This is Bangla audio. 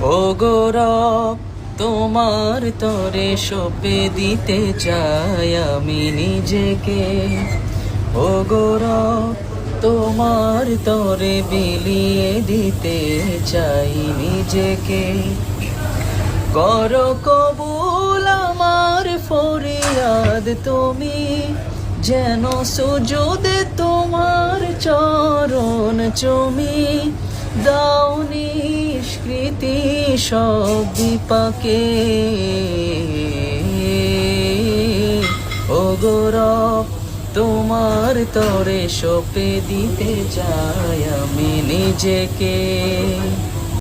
ও গৌরব, তোমার তরে সঁপে দিতে চাই আমি নিজেকে। ও গৌরব, তোমার তরে বিলিয়ে দিতে চাই নিজেকে। করো কবুল আমার ফরিয়াদ তুমি, যেন সুজুদে তোমার চরণ চুমি। দাও নিষ্কৃতি সব বিপাকে। ও গৌরব, তোমার তরে সঁপে দিতে চাই আমি নিজেকে।